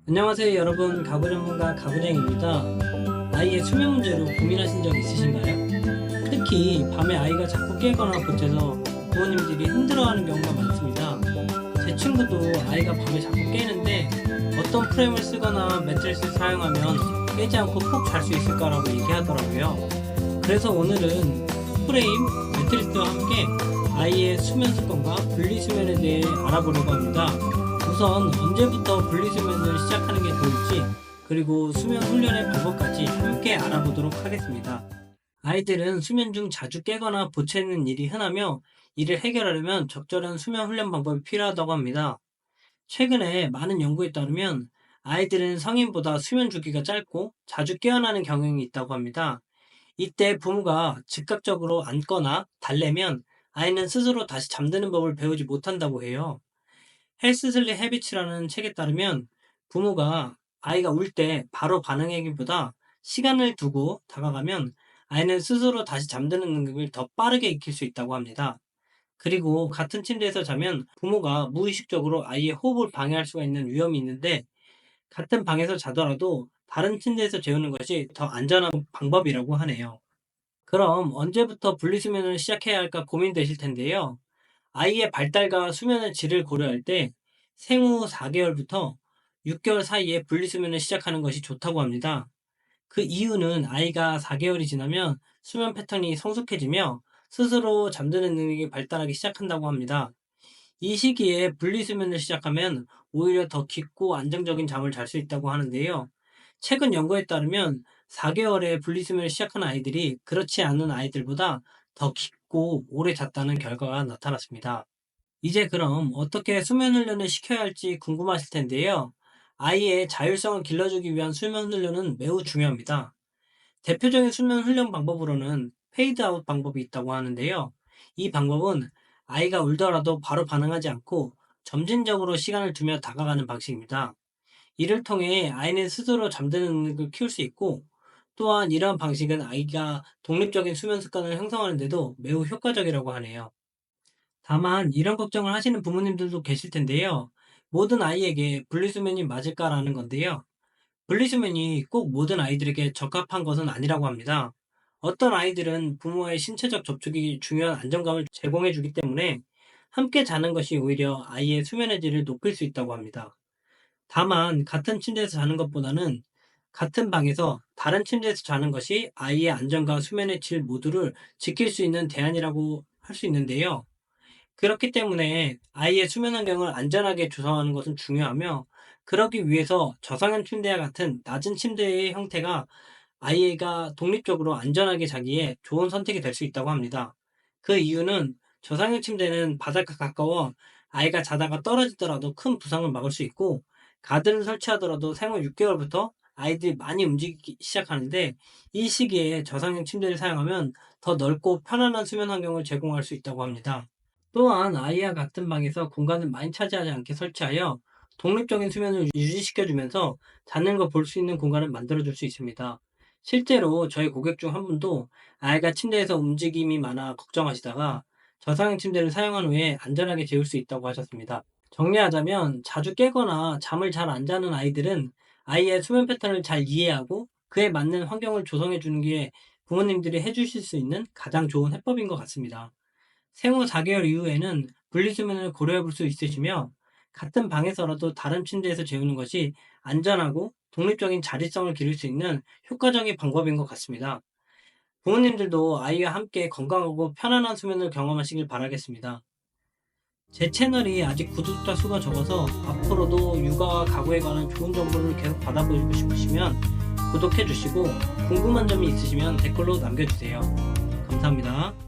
안녕하세요 여러분, 가구 전문가 가구쟁입니다. 아이의 수면 문제로 고민하신 적 있으신가요? 특히 밤에 아이가 자꾸 깨거나 보채서 부모님들이 힘들어하는 경우가 많습니다. 제 친구도 아이가 밤에 자꾸 깨는데 어떤 프레임을 쓰거나 매트리스를 사용하면 깨지 않고 푹 잘 수 있을까라고 얘기하더라고요. 그래서 오늘은 프레임, 매트리스와 함께 아이의 수면 습관과 분리수면에 대해 알아보려고 합니다. 우선 언제부터 분리수면을 시작하는 게 좋을지, 그리고 수면 훈련의 방법까지 함께 알아보도록 하겠습니다. 아이들은 수면 중 자주 깨거나 보채는 일이 흔하며, 이를 해결하려면 적절한 수면 훈련 방법이 필요하다고 합니다. 최근에 많은 연구에 따르면 아이들은 성인보다 수면 주기가 짧고 자주 깨어나는 경향이 있다고 합니다. 이때 부모가 즉각적으로 앉거나 달래면 아이는 스스로 다시 잠드는 법을 배우지 못한다고 해요. 헬스 슬립 헤비츠라는 책에 따르면 부모가 아이가 울 때 바로 반응하기보다 시간을 두고 다가가면 아이는 스스로 다시 잠드는 능력을 더 빠르게 익힐 수 있다고 합니다. 그리고 같은 침대에서 자면 부모가 무의식적으로 아이의 호흡을 방해할 수가 있는 위험이 있는데, 같은 방에서 자더라도 다른 침대에서 재우는 것이 더 안전한 방법이라고 하네요. 그럼 언제부터 분리수면을 시작해야 할까 고민되실 텐데요. 아이의 발달과 수면의 질을 고려할 때 생후 4개월부터 6개월 사이에 분리수면을 시작하는 것이 좋다고 합니다. 그 이유는 아이가 4개월이 지나면 수면 패턴이 성숙해지며 스스로 잠드는 능력이 발달하기 시작한다고 합니다. 이 시기에 분리수면을 시작하면 오히려 더 깊고 안정적인 잠을 잘 수 있다고 하는데요. 최근 연구에 따르면 4개월에 분리수면을 시작한 아이들이 그렇지 않은 아이들보다 더 깊고 오래 잤다는 결과가 나타났습니다. 이제 그럼 어떻게 수면 훈련을 시켜야 할지 궁금하실 텐데요. 아이의 자율성을 길러주기 위한 수면 훈련은 매우 중요합니다. 대표적인 수면 훈련 방법으로는 페이드아웃 방법이 있다고 하는데요. 이 방법은 아이가 울더라도 바로 반응하지 않고 점진적으로 시간을 두며 다가가는 방식입니다. 이를 통해 아이는 스스로 잠드는 능력을 키울 수 있고, 또한 이러한 방식은 아이가 독립적인 수면 습관을 형성하는 데도 매우 효과적이라고 하네요. 다만 이런 걱정을 하시는 부모님들도 계실 텐데요. 모든 아이에게 분리수면이 맞을까라는 건데요. 분리수면이 꼭 모든 아이들에게 적합한 것은 아니라고 합니다. 어떤 아이들은 부모의 신체적 접촉이 중요한 안정감을 제공해 주기 때문에 함께 자는 것이 오히려 아이의 수면의 질을 높일 수 있다고 합니다. 다만 같은 침대에서 자는 것보다는 같은 방에서 다른 침대에서 자는 것이 아이의 안정과 수면의 질 모두를 지킬 수 있는 대안이라고 할 수 있는데요. 그렇기 때문에 아이의 수면 환경을 안전하게 조성하는 것은 중요하며, 그러기 위해서 저상형 침대와 같은 낮은 침대의 형태가 아이가 독립적으로 안전하게 자기에 좋은 선택이 될 수 있다고 합니다. 그 이유는 저상형 침대는 바닥과 가까워 아이가 자다가 떨어지더라도 큰 부상을 막을 수 있고, 가드를 설치하더라도 생후 6개월부터 아이들이 많이 움직이기 시작하는데, 이 시기에 저상형 침대를 사용하면 더 넓고 편안한 수면 환경을 제공할 수 있다고 합니다. 또한 아이와 같은 방에서 공간을 많이 차지하지 않게 설치하여 독립적인 수면을 유지시켜주면서 자는 걸 볼 수 있는 공간을 만들어줄 수 있습니다. 실제로 저희 고객 중 한 분도 아이가 침대에서 움직임이 많아 걱정하시다가 저상형 침대를 사용한 후에 안전하게 재울 수 있다고 하셨습니다. 정리하자면, 자주 깨거나 잠을 잘 안 자는 아이들은 아이의 수면 패턴을 잘 이해하고 그에 맞는 환경을 조성해 주는 게 부모님들이 해주실 수 있는 가장 좋은 해법인 것 같습니다. 생후 4개월 이후에는 분리수면을 고려해 볼 수 있으시며, 같은 방에서라도 다른 침대에서 재우는 것이 안전하고 독립적인 자립성을 기를 수 있는 효과적인 방법인 것 같습니다. 부모님들도 아이와 함께 건강하고 편안한 수면을 경험하시길 바라겠습니다. 제 채널이 아직 구독자 수가 적어서 앞으로도 육아와 가구에 관한 좋은 정보를 계속 받아보고 싶으시면 구독해 주시고, 궁금한 점이 있으시면 댓글로 남겨주세요. 감사합니다.